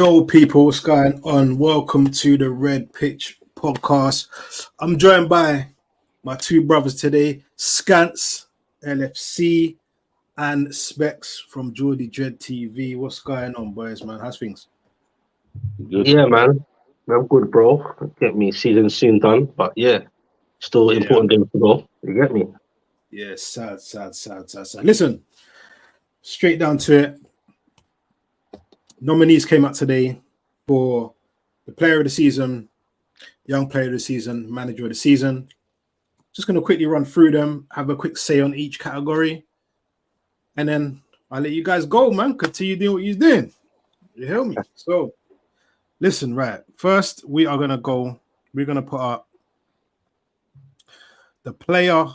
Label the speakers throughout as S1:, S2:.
S1: Yo, people, what's going on? Welcome to the Red Pitch Podcast. I'm joined by my two brothers today, Scants, LFC, and Specs from Geordie Dread TV. What's going on, boys, man? How's things?
S2: Good. Yeah, man. I'm good, bro. Get me season soon done, but yeah, still important game to go. You get me?
S1: Yeah, sad. Listen, straight down to it. Nominees came out today for the player of the season, young player of the season, manager of the season. Just going to quickly run through them, have a quick say on each category, and then I'll let you guys go, man. Continue doing what you're doing. You hear me? So, listen, right. First, we're going to put up the player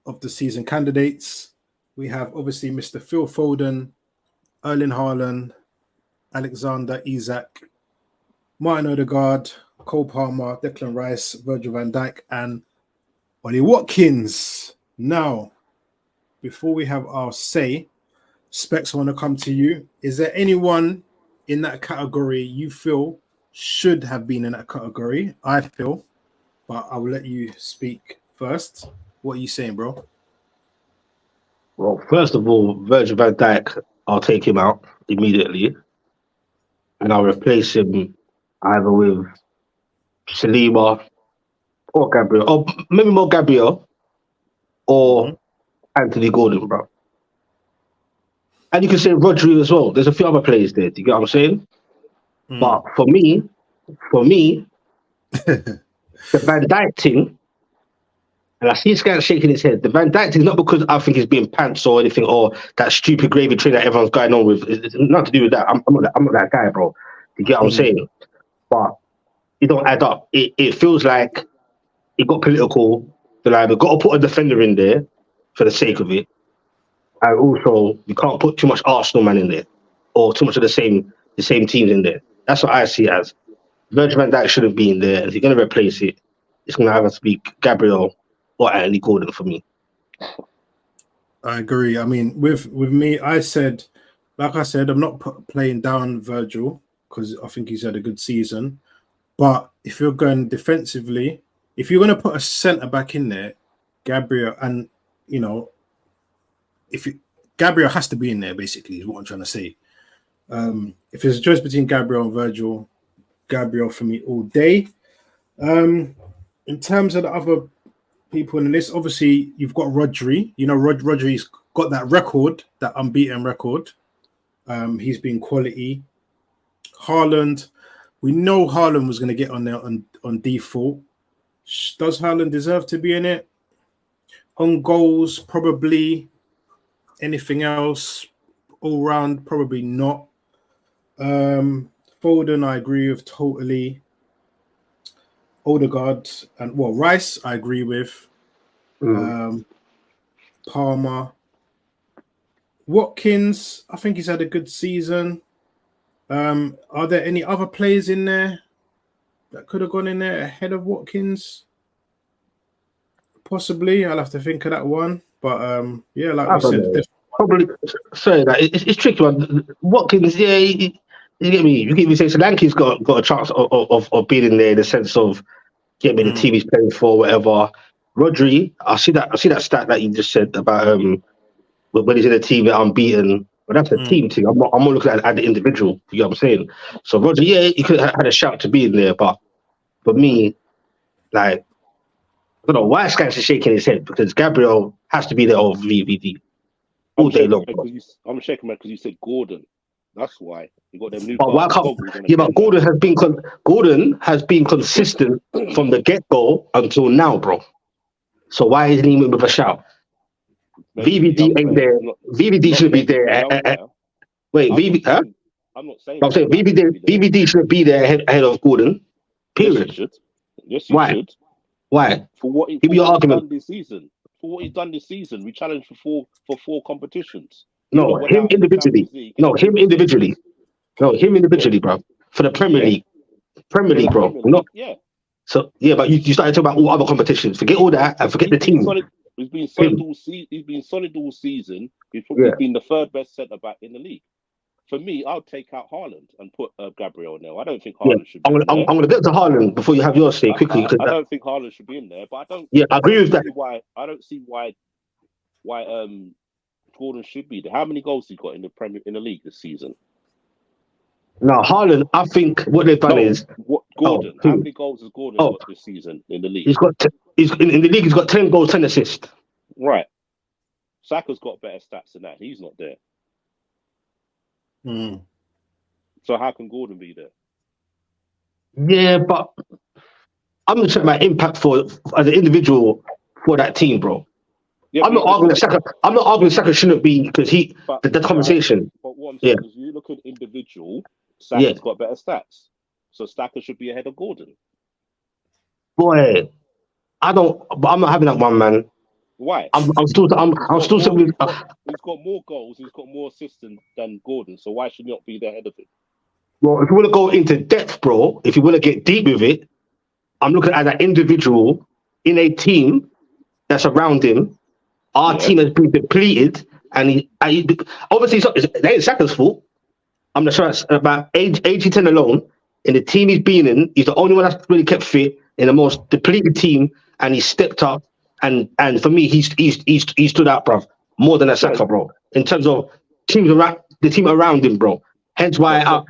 S1: of the season candidates. We have, obviously, Mr. Phil Foden, Erling Haaland, Alexander Isak, Martin Odegaard, Cole Palmer, Declan Rice, Virgil van Dijk, and Ollie Watkins. Now, before we have our say, Specs, I want to come to you. Is there anyone in that category you feel should have been in that category? I feel, but I will let you speak first. What are you saying, bro?
S2: Well, first of all, Virgil van Dijk, I'll take him out immediately, and I'll replace him either with Saliba or Gabriel, or maybe more Gabriel or Anthony Gordon, bro. And you can say Rodri as well. There's a few other players there. Do you get what I'm saying? But for me, the Van Dijk thing, and I see Scant shaking his head. The Van Dijk thing is not because I think he's being pants or anything, or that stupid gravy train that everyone's going on with. It's nothing to do with that. I'm not that guy, bro. You get what I'm saying? But it don't add up. It feels like it got political. Like we've got to put a defender in there for the sake of it. And also, you can't put too much Arsenal man in there or too much of the same teams in there. That's what I see it as. Virgil van Dijk shouldn't be in there. If you're going to replace it, it's going to have to be Gabriel or Anthony Gordon for me.
S1: I agree. I mean, with me, I said, I'm not playing down Virgil because I think he's had a good season. But if you're going defensively, if you're going to put a centre back in there, Gabriel, and Gabriel has to be in there, basically, is what I'm trying to say. If there's a choice between Gabriel and Virgil, Gabriel for me all day. In terms of the other people in the list, obviously you've got Rodri. Rodri's got that record, that unbeaten record. He's been quality. Haaland, we know Haaland was going to get on there on default. Does Haaland deserve to be in it? On goals, probably. Anything else? All round, probably not. Foden, I agree with totally. Odegaard and Rice, I agree with. Palmer, Watkins, I think he's had a good season. Are there any other players in there that could have gone in there ahead of Watkins? Possibly, I'll have to think of that one. But like we said,
S2: probably. Sorry, it's tricky one. Watkins, yeah, you get me. You get me saying Solanke's got a chance of being in there in the sense of get me the team he's playing for, whatever. Rodri, I see that stat that you just said about when he's in a team that unbeaten. But that's a team thing. I'm not looking at the individual. You know what I'm saying? So Rodri, yeah, he could have had a shout to be in there, but for me, like, I don't know why Scans is shaking his head because Gabriel has to be there over VVD all day long.
S3: I'm shaking because you said Gordon. That's why you got them new.
S2: But why can't? Yeah, but Gordon has been consistent from the get go until now, bro. So why isn't he with a shout? VVD ain't there. VVD should be there. Wait, VVD? Huh?
S3: I'm not saying.
S2: I'm saying VVD should be there ahead of Gordon. Period.
S3: Yes, you should.
S2: Why?
S3: For what he's done this season. For what he's done this season, we challenged for four competitions.
S2: No, him individually. No, him individually, bro. For the Premier League, bro.
S3: Yeah.
S2: So yeah, but you started talking about all other competitions. Forget all that and forget the team.
S3: He's been solid all season. He's been solid all season. He's probably been the third best centre back in the league. for me, I'll take out Haaland and put Gabriel now. I don't think
S2: Yeah,
S3: Haaland should be in there.
S2: I'm gonna get to Haaland before you have your say quickly.
S3: I don't think Haaland should be in there, but
S2: I agree with that.
S3: I don't see why Gordon should be there. How many goals he got in the league this season?
S2: Now Haaland, I think what they've done is
S3: Gordon. How many goals has Gordon got this season in the league?
S2: He's got in the league. He's got 10 goals, 10 assists.
S3: Right. Saka's got better stats than that. He's not there. So how can Gordon be there?
S2: Yeah, but I'm just talking about impact as an individual for that team, bro. Yeah, I'm not arguing that Saka shouldn't be because the conversation.
S3: But what I'm saying is, you look at individual, Saka's got better stats, so Saka should be ahead of Gordon.
S2: Boy, but I'm not having that one, man.
S3: Why?
S2: I'm still.
S3: He's got more goals. He's got more assists than Gordon. So why should he not be the head of it?
S2: Well, if you want to go into depth, bro, if you want to get deep with it, I'm looking at an individual in a team that's around him. Our team has been depleted, and obviously it ain't Saka's fault. I'm not sure it's about age 10 alone. In the team he's been in, he's the only one that's really kept fit in the most depleted team, and he stepped up. And for me, he stood out, bro, more than a Saka, bro. In terms of the team around him, bro. Hence why I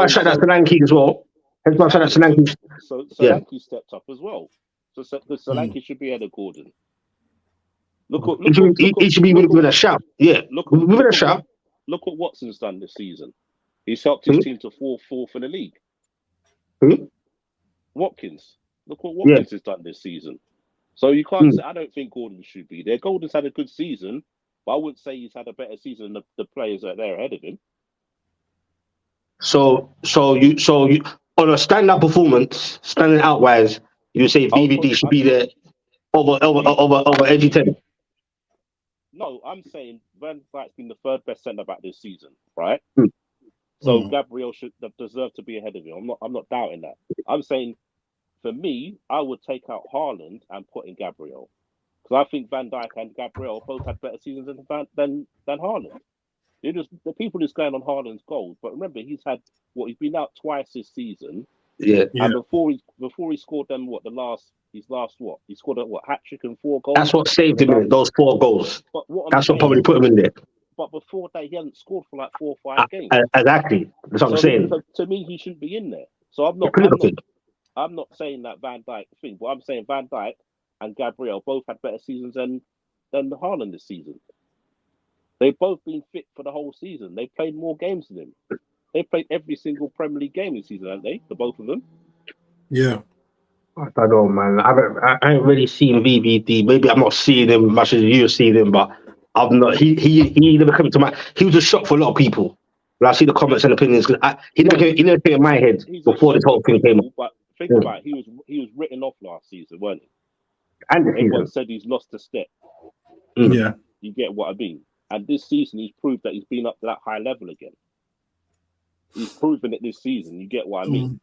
S2: shut out Solanke as well. Hence why I shut out Solanke.
S3: So Solanke stepped up as well. So Solanke should be ahead of Gordon.
S2: He should be within a shout. Yeah, within a shout.
S3: Look what Watson's done this season. He's helped his team to fourth in the league. Watkins. Look what Watkins has done this season. So you can't say, I don't think Gordon should be there. Gordon's had a good season, but I wouldn't say he's had a better season than the players that are there ahead of him.
S2: So you on a standout performance, standing out wise, you say VVD should be there over edgy 10.
S3: No, I'm saying Van Dijk's been the third best centre back this season, right? So Gabriel should deserve to be ahead of him. I'm not doubting that. I'm saying, for me, I would take out Haaland and put in Gabriel, because I think Van Dijk and Gabriel both had better seasons than Haaland. The people is going on Haaland's goals, but remember he's been out twice this season.
S2: Yeah.
S3: And before he scored them, he scored a hat trick and 4 goals.
S2: That's what saved him in those 4 goals. That's what probably put him in there.
S3: But before that, he hadn't scored for like 4 or 5 games.
S2: Exactly. That's what I'm saying.
S3: To me, he shouldn't be in there. So I'm not saying that Van Dijk thing, but I'm saying Van Dijk and Gabriel both had better seasons than Haaland this season. They've both been fit for the whole season. They played more games than him. They played every single Premier League game this season, haven't they? The both of them.
S1: Yeah.
S2: I don't know, man. I haven't really seen VVD. Maybe I'm not seeing him much as you see him, but I've not. He never came to my. He was a shock for a lot of people. When I see the comments and opinions, because he never came in my head before this whole thing came up.
S3: But think about it, he was written off last season, weren't he?
S2: And
S3: everyone said he's lost a step.
S1: Yeah,
S3: you get what I mean. And this season, he's proved that he's been up to that high level again. He's proven it this season. You get what I mean?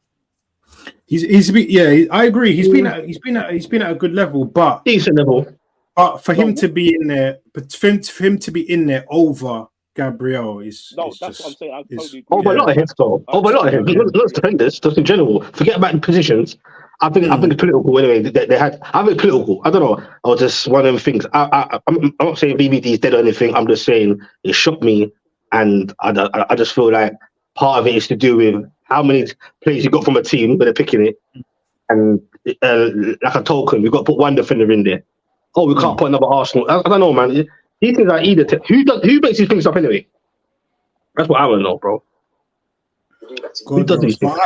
S1: I agree. He's been at a good level, but
S2: decent level.
S1: But for him to be in there, over Gabriel
S3: that's what I'm saying. I totally agree.
S2: Over a lot of heads, though. Over a lot of heads. Not defenders, just in general. Forget about the positions. I think it's political anyway. They had. I think political. I don't know. Or just one of them things. I'm not saying BBD is dead or anything. I'm just saying it shocked me, and I just feel like part of it is to do with how many players you got from a team when they're picking it, and like a token, we've got to put one defender in there. Oh, we can't put another Arsenal. I don't know, man. These things are either who makes these things up anyway? That's what I want to know, bro. Who does these things?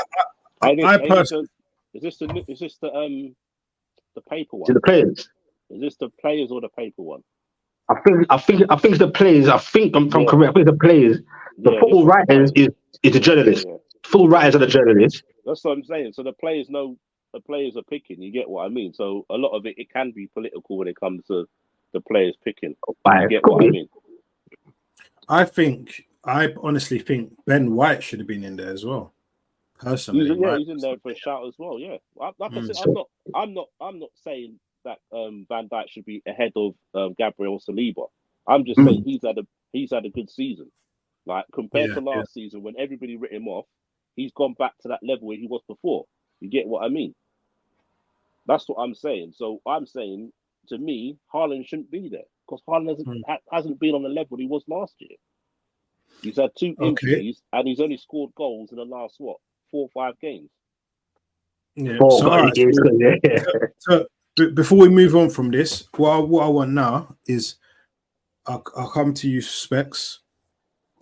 S3: Is this the paper one?
S2: Is it the players?
S3: Is this the players or the paper one?
S2: I think it's the players. I think I'm correct. I think it's the players. The football writers is the journalists. Yeah. Football writers are the journalists.
S3: That's what I'm saying. So the players know the players are picking. You get what I mean? So a lot of it can be political when it comes to the players picking. You get what I mean?
S1: I honestly think Ben White should have been in there as well. Personally,
S3: he's in there for a shout as well. Yeah, like I said, I'm not saying that Van Dijk should be ahead of Gabriel Saliba. I'm just saying he's had a good season. Like compared to last season when everybody writ him off, he's gone back to that level where he was before. You get what I mean? That's what I'm saying. So I'm saying, to me, Haaland shouldn't be there because Haaland hasn't been on the level he was last year. He's had 2 injuries and he's only scored goals in the last 4 or 5 games.
S1: Yeah. So before we move on from this, what I want now is I'll come to you, Specs.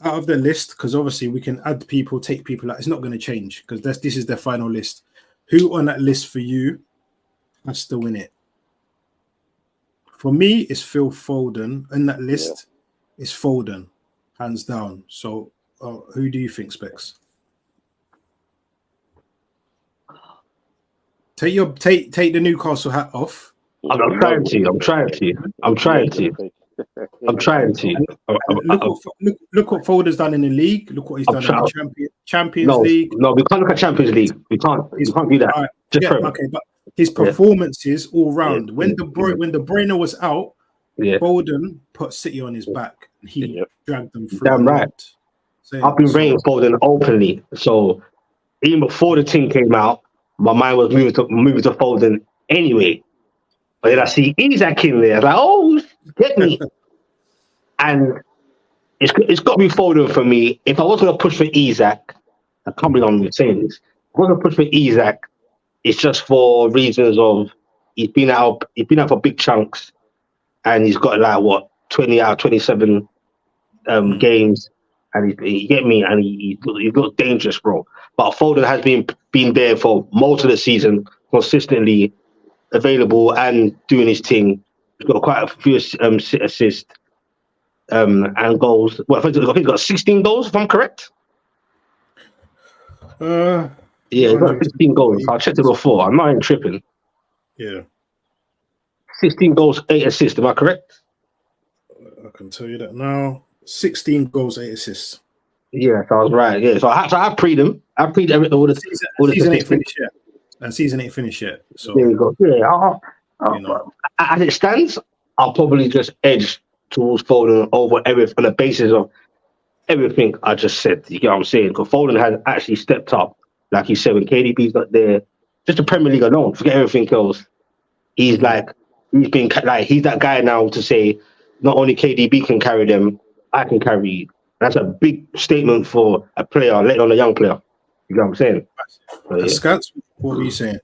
S1: Out of the list, because obviously we can add people, take people out. It's not going to change because this is their final list. Who on that list for you has to win it? For me, it's Phil Foden. In that list, it's Foden, hands down. So who do you think, Specs? Take the Newcastle hat off.
S2: I'm trying to.
S1: Look what Foden's done in the league. Look what he's done in the Champions League.
S2: No, we can't look at Champions League. We can't do that.
S1: Right. Okay, but his performances all round. When De Bruyne was out, Foden put City on his back. And he dragged them through.
S2: Damn right. I've been rating Foden openly. So even before the team came out, my mind was moving to Foden anyway. But then I see Isak in there. I was like, oh, get me. And it's got to be Foden for me. If I was going to push for Isak, I can't believe I'm saying this. If I was going to push for Isak, it's just for reasons of he's been out for big chunks, and he's got like what 20 out of 27 games, and you get me, and he looks dangerous, bro. But Foden has been there for most of the season, consistently available and doing his thing. He's got quite a few assists and goals. Well, I think he's got 16 goals, if I'm correct. Yeah, he's got 16 goals. I checked it before. I'm not even tripping.
S1: Yeah.
S2: 16 goals, 8 assists. Am I correct?
S1: I can tell you that now. 16 goals, 8 assists.
S2: Yeah, so I was right. Yeah, so I pre them. I pre all the
S1: season ain't finished yet. And season ain't finished yet. So
S2: there you go. Yeah, as it stands, I'll probably just edge towards Foden over everything on the basis of everything I just said. You get what I'm saying? Because Foden has actually stepped up, like you said, when KDB's not there. Just the Premier League alone, forget everything else. He's that guy now to say not only KDB can carry them, I can carry you. That's a big statement for a player, let alone a young player. You know what I'm saying?
S1: Scats, what were you saying?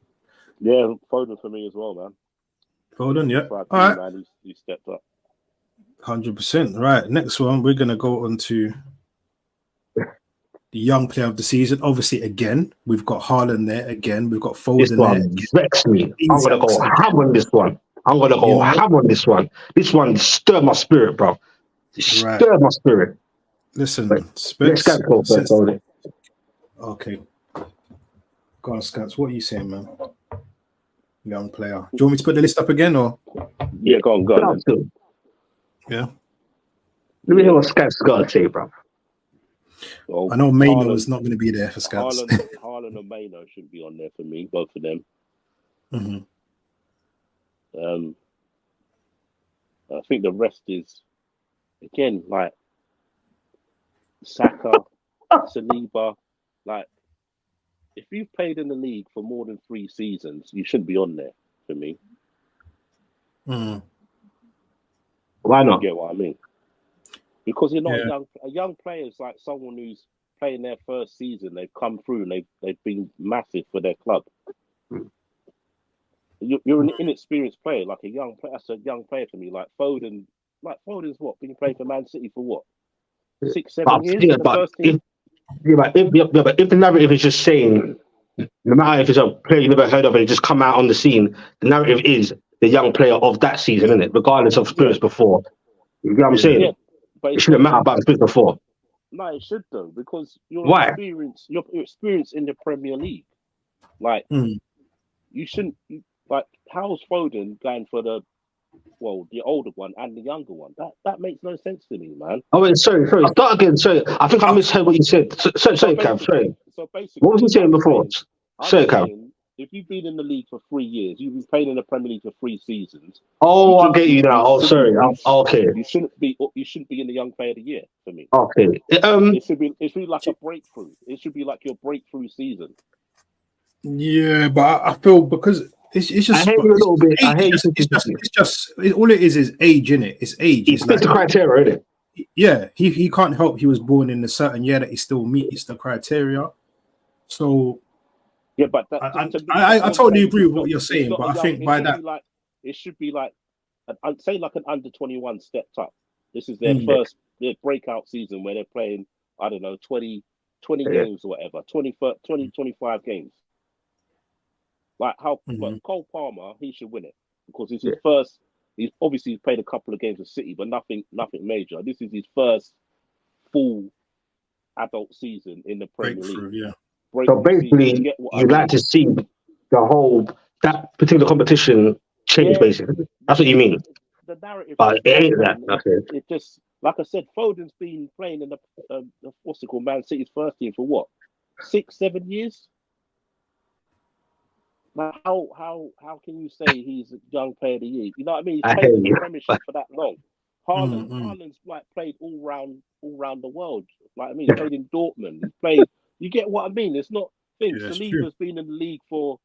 S3: Yeah, Foden for me as well, man.
S1: Foden, yeah. All right.
S3: Man, he stepped up.
S1: 100%. Right. Next one, we're going to go on to the young player of the season. Obviously, again, we've got Haaland there again. We've got Foden
S2: this one
S1: there.
S2: Vex me. I'm going to go ham on this one. Ham on this one. This one stirred my spirit, bro. Stirred my spirit.
S1: Listen,
S2: let's go first,
S1: okay. Go on, Scats. What are you saying, man? Young player. Do you want me to put the list up again, or?
S3: Yeah, go on.
S1: Yeah.
S2: Let me hear what Scats got to say, bro.
S3: Well,
S1: I know Maino is not going to be there for Scats.
S3: Haaland and Maino shouldn't be on there for me, both of them.
S1: Mm-hmm.
S3: I think the rest is, again, like Saka, Saliba. Like, if you've played in the league for more than 3 seasons, you shouldn't be on there for me.
S2: Why not?
S3: You get what I mean? Because you're not a young player is like someone who's playing their first season. They've come through and they've been massive for their club. You're an inexperienced player, like a young player. That's a young player for me. Like Foden. Like Foden's what? Been playing for Man City for what? 6, 7 years?
S2: Yeah, but if the narrative is just saying, no matter if it's a player you never heard of and it just come out on the scene, the narrative is the young player of that season, isn't it? Regardless of experience before. You get what I'm saying?
S3: Yeah, but
S2: it shouldn't matter about experience before.
S3: No, it should though, because you're experienced in the Premier League. Like you shouldn't like how's Foden going for the older one and the younger one? That makes no sense to me, man.
S2: Oh wait, sorry. Start again. Sorry, I think I misheard what you said. Sorry, Cav. Sorry.
S3: So basically,
S2: what was you saying before? Sorry, Cav.
S3: if you've been in the league for 3 years, you've been playing in the Premier League for 3 seasons.
S2: Oh, I get you now. Oh, sorry. Okay.
S3: You shouldn't be in the Young Player of the Year for me.
S2: Okay.
S3: It should be like a breakthrough. It should be like your breakthrough season.
S1: Yeah, but I feel because it's just.
S2: I hear you a little bit. I hear you.
S1: It's just all it is age, innit? It's age.
S2: It's like the criteria, isn't it?
S1: Yeah, he can't help. He was born in a certain year that he still meets the criteria. So
S3: yeah, but
S1: I totally agree with what you're saying. But I think by that,
S3: it should be like, I'd say like an under 21 stepped up. This is their first breakout season where they're playing, I don't know, 20 games or whatever, 25 games. Like how, but Cole Palmer, he should win it because it's his first. He's obviously played a couple of games with City, but nothing major. This is his first full adult season in the Premier League.
S1: Yeah.
S2: So basically, you'd like to see that particular competition change. Basically, that's what you mean.
S3: The narrative,
S2: but it ain't that. Okay.
S3: It just, like I said, Foden's been playing in the what's it called, Man City's first team for what, 6-7 years. Now, how can you say he's a Young Player of the Year? You know what I mean? He's played in the Premiership for that long. Haaland's like played all round the world. Like I mean, he's played in Dortmund. He's played. You get what I mean? It's not things.
S1: Yeah,
S3: Saliba's been in the league for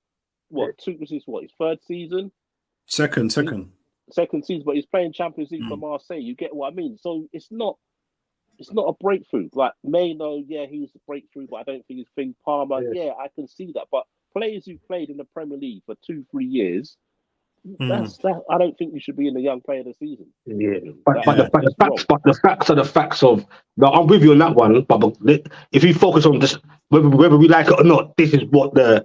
S3: his third season?
S1: Second
S3: season, but he's playing Champions League for Marseille. You get what I mean? So it's not a breakthrough. Like Maino, he's a breakthrough, but I don't think he's thing. Palmer, I can see that, but players who played in the Premier League for 2-3 years, that's that. I don't think you should be in the Young Player of the Season.
S2: Yeah, but the facts are the facts of. No, I'm with you on that one. But if you focus on this, whether we like it or not, this is what the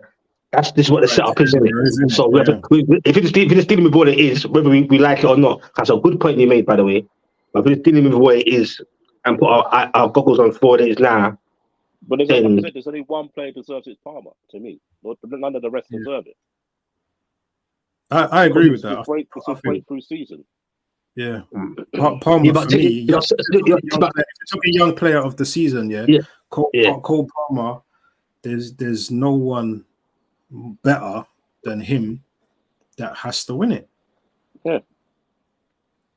S2: setup is, isn't it? So if it's dealing with what it is, whether we like it or not, that's a good point you made, by the way. But if it's dealing with what it is and put our goggles on 4 days now.
S3: But there's only one player deserves it, Palmer, to me. None of the rest deserve it.
S1: I agree with that.
S3: It's a breakthrough season.
S1: Yeah. Palmer, for me, if you're talking Young Player of the Season, Cole Palmer, there's no one better than him that has to win it.
S3: Yeah.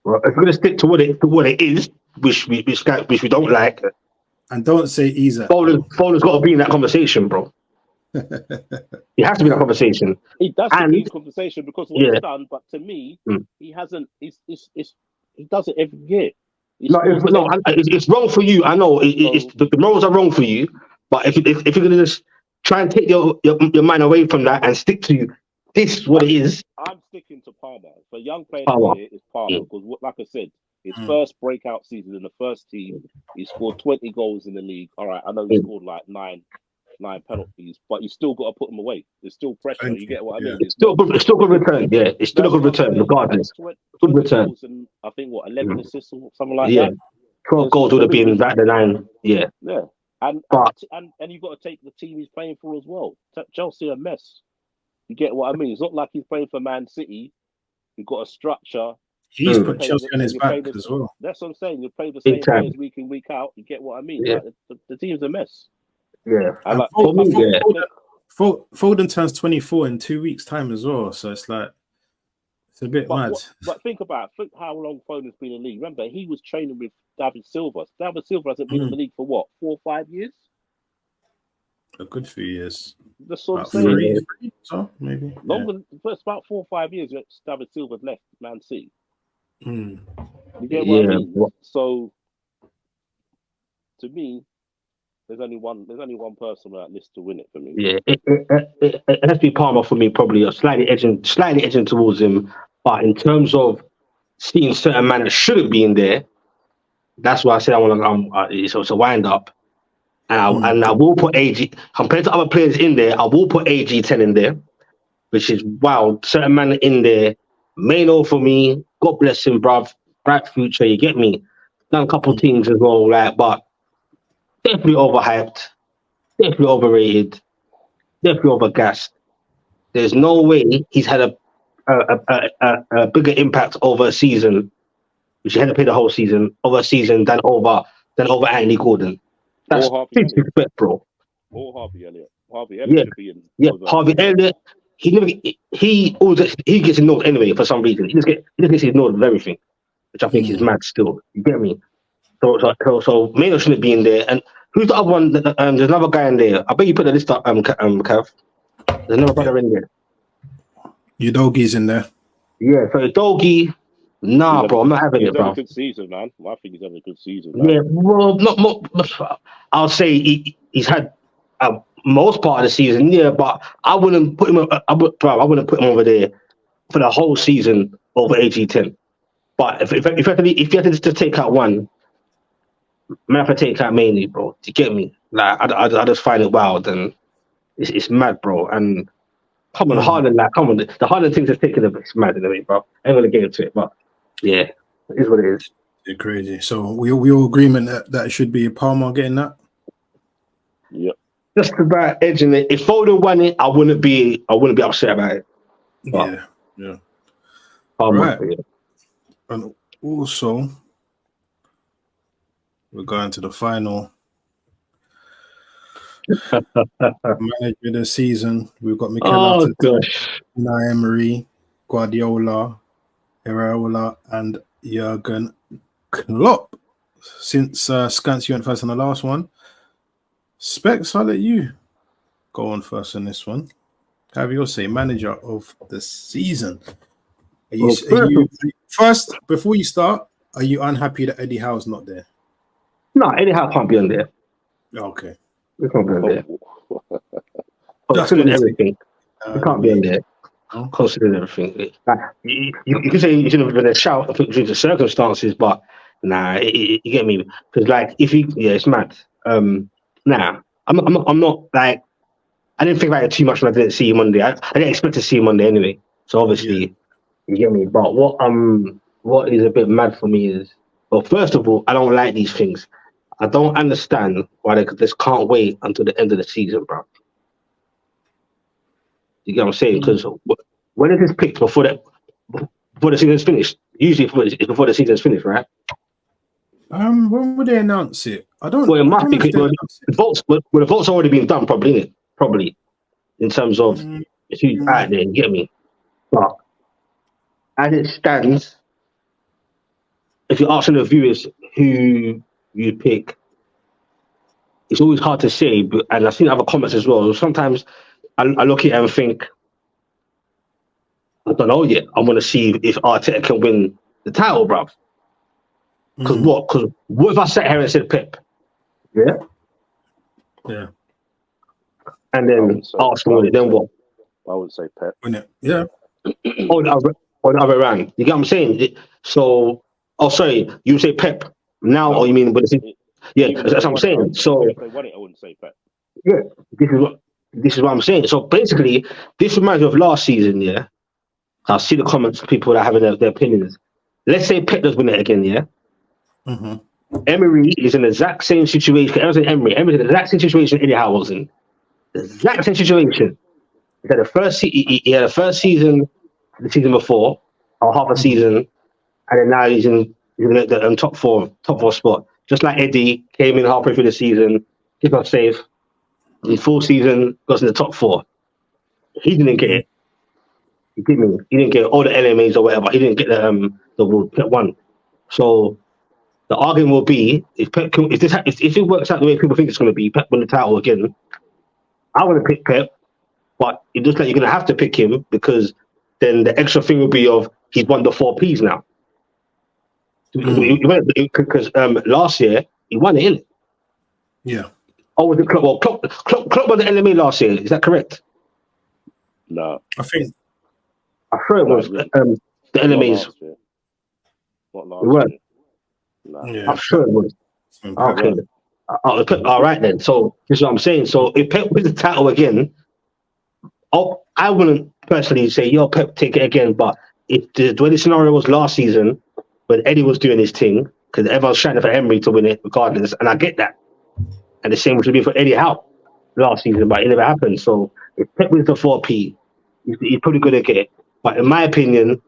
S2: Well, if we're going to stick to what it is, which we don't like.
S1: And don't say Isa.
S2: Foden's got to be in that conversation, bro. He has to be in that conversation.
S3: He does be in the conversation because what he's done, but to me, he hasn't. He does it every year.
S2: It's wrong for you. I know the morals are wrong for you, but if you're gonna just try and take your mind away from that and stick to this, is what it is.
S3: I'm sticking to Palmer. For Young Player of the Year is Palmer because, like I said, his first breakout season in the first team, he scored 20 goals in the league. All right, I know he scored like nine penalties, but you still got to put them away. There's still pressure. You get what I mean? It's still good
S2: return. Yeah, it's still a good return, regardless. Good return.
S3: And I think 11 assists or something like that.
S2: 12 goals would have been back the 9. Yeah.
S3: Yeah, and you've got to take the team he's playing for as well. Chelsea are a mess. You get what I mean? It's not like he's playing for Man City. You've got a structure.
S1: He's put Chelsea on his back as well.
S3: That's what I'm saying. You play the same players week in, week out. You get what I mean?
S2: Yeah.
S3: Like, the team's a mess.
S2: Yeah.
S1: Foden turns 24 in 2 weeks' time as well. So it's like, it's a bit mad.
S3: But think how long Foden's been in the league. Remember, he was training with David Silva. David Silva hasn't been in the league for what, 4 or 5 years?
S1: A good few years.
S3: That's what I'm saying.
S1: 3, so maybe.
S3: Longer, it's about 4 or 5 years David Silva's left Man City. You get what I mean? So, to me, there's only one person on that list to win it for me.
S2: Yeah, it has to be Palmer for me, probably. Slightly edging towards him. But in terms of seeing certain man that shouldn't be in there, that's why I said I want to. It's a wind up, and I will put AG compared to other players in there. I will put AG10 in there, which is wild. Certain man in there. Maino for me. God bless him, bruv. Bright future. You get me. Done a couple teams as well, but definitely overhyped, definitely overrated, definitely overgassed. There's no way he's had a bigger impact over a season, which he had to play the whole season, over a season than over Anthony Gordon. That's disrespect, bro.
S3: Or Harvey Elliott. Harvey Elliott should be in.
S2: Harvey Elliott. he gets ignored anyway for some reason. He just gets ignored with everything, which I think is mad still. You get me? So Maynard shouldn't be in there. And who's the other one? There's another guy in there. I bet you put the list up, Cav. There's another brother in there.
S1: Your doggy's in there.
S2: Yeah, so Doggy. Nah, bro, I'm not having it, bro.
S3: He's having a good season, man. I think he's having a good season, man.
S2: Yeah, well, not. I'll say he's had most part of the season, yeah, but I wouldn't put him. I wouldn't put him over there for the whole season over AG10. But if you had to take out one, man, if I take out mainly, bro, do you get me? Like I just find it wild and it's mad, bro. And come on, the Haaland things is taking a bit. It's mad in a way, bro. I ain't gonna get into it, but yeah, it is what it is.
S1: You're crazy. So we all agreement that it should be Palmer getting that.
S3: Yep.
S2: Just about edging it. If Foden won it, I wouldn't be upset about it. But
S1: yeah.
S2: Palmer,
S1: Right. And also, we're going to the final manager of the season. We've got Mikel Arteta, Unai Emery, Guardiola, Iraola, and Jurgen Klopp. Since Scans, you went first on the last one. Specs, I'll let you go on first on this one. Have your say, manager of the season. Are you first, before you start, are you unhappy that Eddie Howe's not there?
S2: No, Eddie Howe can't be on there.
S1: Okay.
S2: He can't be on there. Considering everything, he can't be on there. Considering everything. Like, you can say you shouldn't have been a shout due to circumstances, but nah, you get me? Because like, it's mad. Nah, I'm not like, I didn't think about it too much when I didn't see him Monday. I didn't expect to see him Monday anyway. So obviously, you get me? But what is a bit mad for me is, well, first of all, I don't like these things. I don't understand why they just can't wait until the end of the season, bro. You get what I'm saying? Because when is this picked before the season's finished? Usually it's before the season's finished, right?
S1: When would they announce it? I don't.
S2: Well, it must be.
S1: The
S2: votes already been done, probably, innit? Probably, in terms of who's out there. You get me? But as it stands, if you're asking the viewers who you pick, it's always hard to say. But, and I've seen other comments as well. Sometimes I look at it and think, I don't know yet. I want to see if Arteta can win the title, bruv. Because what if I sat here and said Pep? Yeah. And then Arsenal win it, then what?
S3: I would say Pep.
S1: Win it. Yeah.
S2: Or the other round. You get what I'm saying? So, sorry, you say Pep now, or you mean? But that's what I'm saying. So
S3: if they won it, I wouldn't say Pep.
S2: Yeah, this is what I'm saying. So basically, this reminds me of last season. Yeah, I see the comments of people that are having their opinions. Let's say Pep does win it again. Yeah.
S1: Mm-hmm.
S2: Emery is in the exact same situation. I was in Emery's in the exact same situation Eddie Howe was in. The exact same situation. He had the first season, the season before, or half a season, and then now he's in the top four spot. Just like Eddie came in halfway through the season, he got safe. In full season, goes in the top four. He didn't get it. He didn't get all the LMAs or whatever. He didn't get the award. Pep won. So the argument will be if it works out the way people think it's going to be, Pep win the title again. I want to pick Pep, but it looks like you're going to have to pick him because then the extra thing will be of he's won the 4 Ps now. Because last year he won it, innit?
S1: Yeah.
S2: Oh, was it Klopp? Well, Klopp won the LMA last year. Is that correct?
S3: No.
S1: I think.
S2: I thought it was the LMAs.
S3: What last year? No.
S1: Yeah.
S2: I'm sure it was. Okay. All right then. So this is what I'm saying. So if Pep wins the title again, I wouldn't personally say, yo, Pep, take it again. But if the way the scenario was last season, when Eddie was doing his thing, because everyone's shouting for Emery to win it regardless, and I get that. And the same would be for Eddie Howe last season, but it never happened. So if Pep wins the 4P, he's probably going to get it. But in my opinion,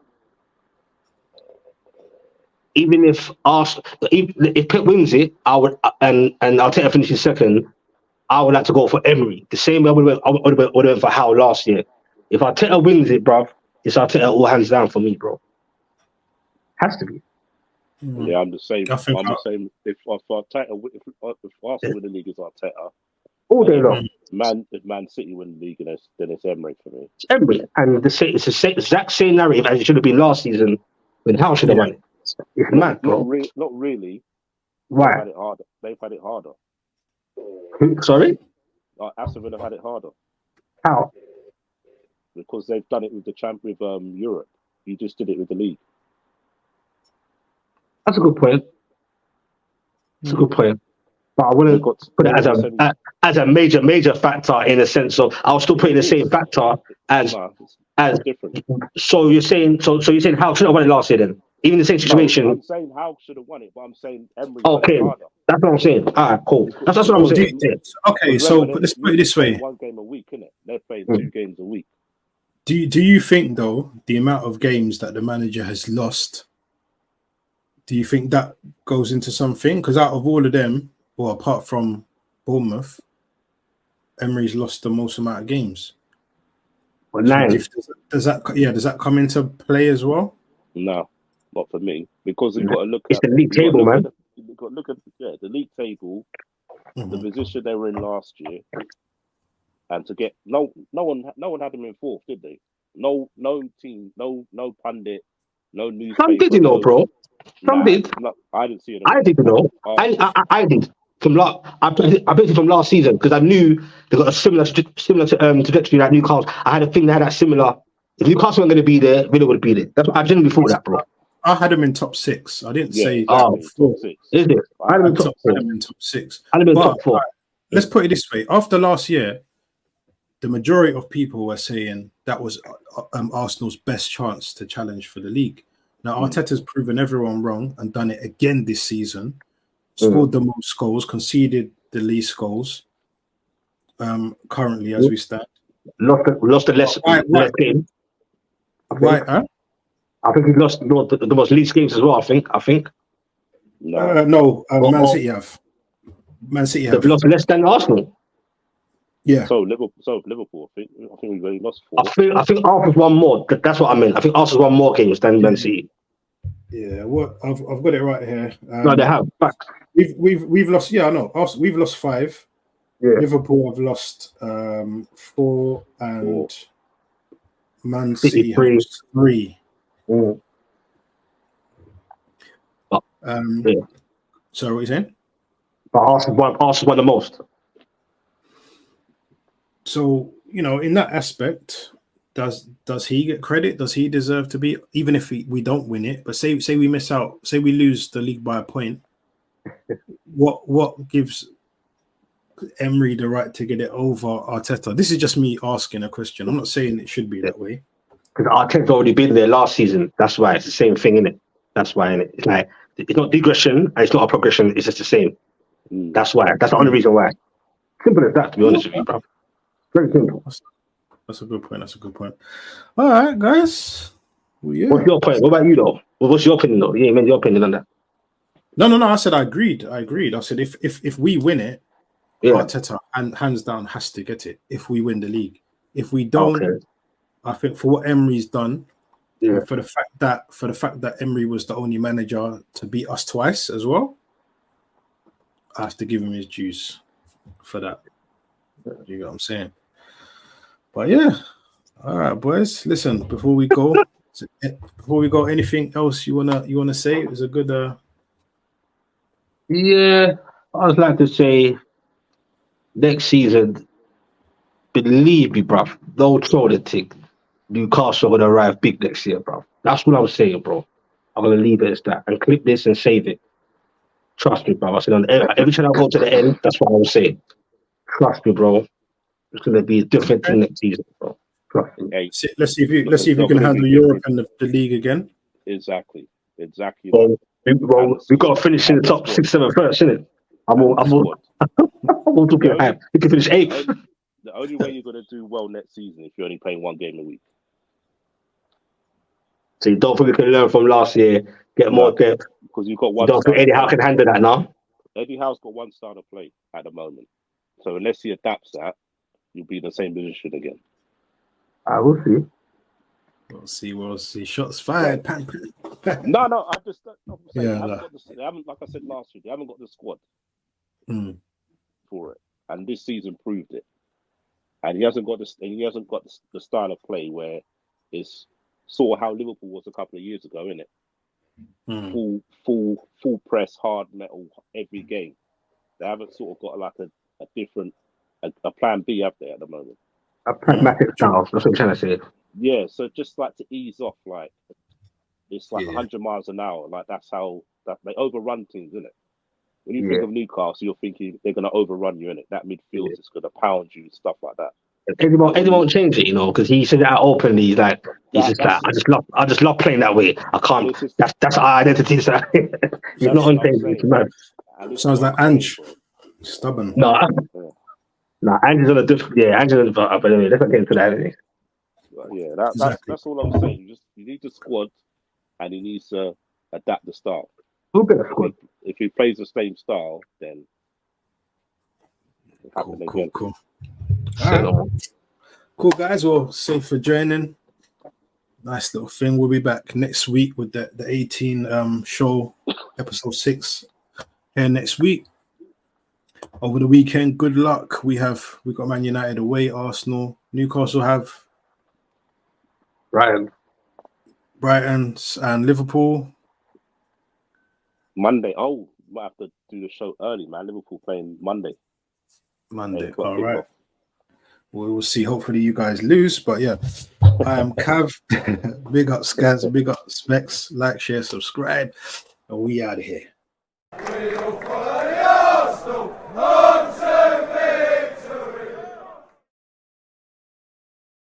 S2: even if Pep wins it, I would, and Arteta finishes second, I would like to go for Emery. The same way I would have went for Howe last year. If Arteta wins it, bro, it's Arteta all hands down for me, bro. Has to be.
S3: Yeah, I'm the same.
S1: I think
S3: I'm the same. If Arteta, if Arsenal win the league, it's Arteta.
S2: All day long.
S3: If Man City win the league, then it's Emery for me.
S2: It's Emery. And it's the exact same narrative as it should have been last season when Howe should have won it. It's mad, bro.
S3: Not really.
S2: Why?
S3: They've had it harder.
S2: Sorry?
S3: Aston Villa have had it harder.
S2: How?
S3: Because they've done it with the champ with Europe. You just did it with the league.
S2: That's a good point. That's a good point. But I wouldn't put it as a major factor in a sense of I'll still put in the same factor as
S3: different.
S2: So you're saying you're saying Howe should have won it last year then? Even the same situation.
S3: No, I'm saying Howe should have won it, but I'm saying Emery.
S2: Okay, that's what I'm saying. All right, cool. That's what I'm saying.
S1: Okay, so let's put it this way:
S3: 1 game a week, innit? They're playing 2 games a week.
S1: Do you think though the amount of games that the manager has lost? Do you think that goes into something? Because out of all of them, well, apart from Bournemouth, Emery's lost the most amount of games.
S2: Well, 9.
S1: Does that come into play as well?
S3: No, not for me. Because you've got to look
S2: at the league table, man.
S3: You've got to look at the league table, the position they were in last year, and to get no one had them in 4th, did they? No team, no pundit, no newspaper.
S2: Some did, bro. Some did.
S3: No, I didn't see it.
S2: I did, I did. I predicted from last season because I knew they got a similar trajectory like Newcastle. I had a thing that had that similar. If Newcastle weren't going to be there, Villa would be there. That's what I genuinely thought that, bro.
S1: I had them in top 6. I didn't say
S3: top 6.
S2: Is it?
S1: I had them in top 6.
S2: I had them in top 4.
S1: Let's put it this way: after last year, the majority of people were saying that was Arsenal's best chance to challenge for the league. Now, Arteta's proven everyone wrong and done it again this season. Scored the most goals, conceded the least goals. Currently, as we stand,
S2: lost the less game.
S1: Right? Huh?
S2: I think he lost the most least games as well. I think.
S1: No. Man City have.
S2: They've lost less than Arsenal.
S1: Yeah.
S3: So Liverpool. I think we've only lost 4.
S2: I think Arsenal's won more. That's what I meant. I think Arsenal's won more games than Man City.
S1: Yeah. What I've got it right here.
S2: No, they have. Facts.
S1: We've lost. Yeah, I know. We've lost 5. Yeah. Liverpool have lost 4 and Man City have lost 3. So what are you saying?
S2: But Arsenal won the most.
S1: So, in that aspect, does he get credit? Does he deserve to be, even if we don't win it, but say we miss out, say we lose the league by a point, what gives Emery the right to get it over Arteta? This is just me asking a question. I'm not saying it should be that way.
S2: Because Arteta's already been there last season. That's why it's the same thing, innit? That's why, innit? It's like, it's not digression and it's not a progression, it's just the same. That's why. That's the only reason why. Simple as that, to be honest with you, bro. Very simple.
S1: That's a good point. All right, guys. Well, yeah.
S2: What's your point? What about you, though? What's your opinion, though? Yeah, man, your opinion on that.
S1: No. I said I agreed. I said if we win it, Arteta and hands down has to get it. If we win the league, if we don't, I think for what Emery's done, for the fact that Emery was the only manager to beat us twice as well, I have to give him his dues for that. You know what I'm saying? But yeah, all right, boys. Listen, before we go, anything else you wanna say? It was a good.
S2: Yeah, I would like to say next season, believe me, bruv, don't throw the thing. Newcastle are gonna arrive big next year, bruv. That's what I'm saying, bro. I'm gonna leave it as that and clip this and save it. Trust me, bro. I said every time I go to the end, that's what I was saying. Trust me, bro. It's gonna be a different thing next season, bro. Trust me.
S1: Hey, let's see if you can handle Europe and the league again.
S3: Exactly.
S2: Well, we've got to finish in the top 6, 7 first, isn't it? I'm all talking hype. We can finish 8th.
S3: The only way you're gonna do well next season if you're only playing 1 game a week.
S2: So you don't think we can learn from last year, get more depth?
S3: Because you've got one.
S2: You don't think Eddie Howe can handle that now?
S3: Eddie Howe's got 1 style to play at the moment. So unless he adapts that, you'll be in the same position again.
S2: I will see.
S1: We'll see. Shots fired. Pam, pam.
S3: No, I just I'm saying,
S1: Yeah,
S3: they haven't
S1: no.
S3: got they haven't, like I said last week, they haven't got the squad for it, and this season proved it. And he hasn't got the style of play where it's sort of how Liverpool was a couple of years ago, isn't it? Full press, hard metal every game. They haven't sort of got like a different a plan B up there at the moment.
S2: A pragmatic style. That's what I'm trying to say.
S3: Yeah, so just like to ease off, like it's like 100 miles an hour. Like that's how they overrun teams, isn't it? When you think of Newcastle, you're thinking they're going to overrun you, innit? That midfield is going to pound you, stuff like that.
S2: Eddie won't change it, because he said it out openly. He's like, I just love playing that way. I can't. That's our identity. So he's not on change.
S1: Sounds like Ange, stubborn.
S2: No, Ange's on a different. Yeah, Ange's on a. But anyway, let's not get into that. Anyway.
S3: Yeah, that's all I'm saying. You need the squad, and he needs to adapt the style.
S2: Who'll get a squad?
S3: If he plays the same style, then
S1: cool. Cool, guys. Well, safe for joining. Nice little thing. We'll be back next week with the 18 show, episode 6 here next week. Over the weekend, good luck. We got Man United away, Arsenal, Newcastle have Brighton and Liverpool.
S3: Monday. Oh, might have to do the show early, man. Liverpool playing Monday.
S1: All right. We will see. Hopefully you guys lose, but yeah. I am Cav. Big up Scans, big up Specs. Like, share, subscribe, and we out of here.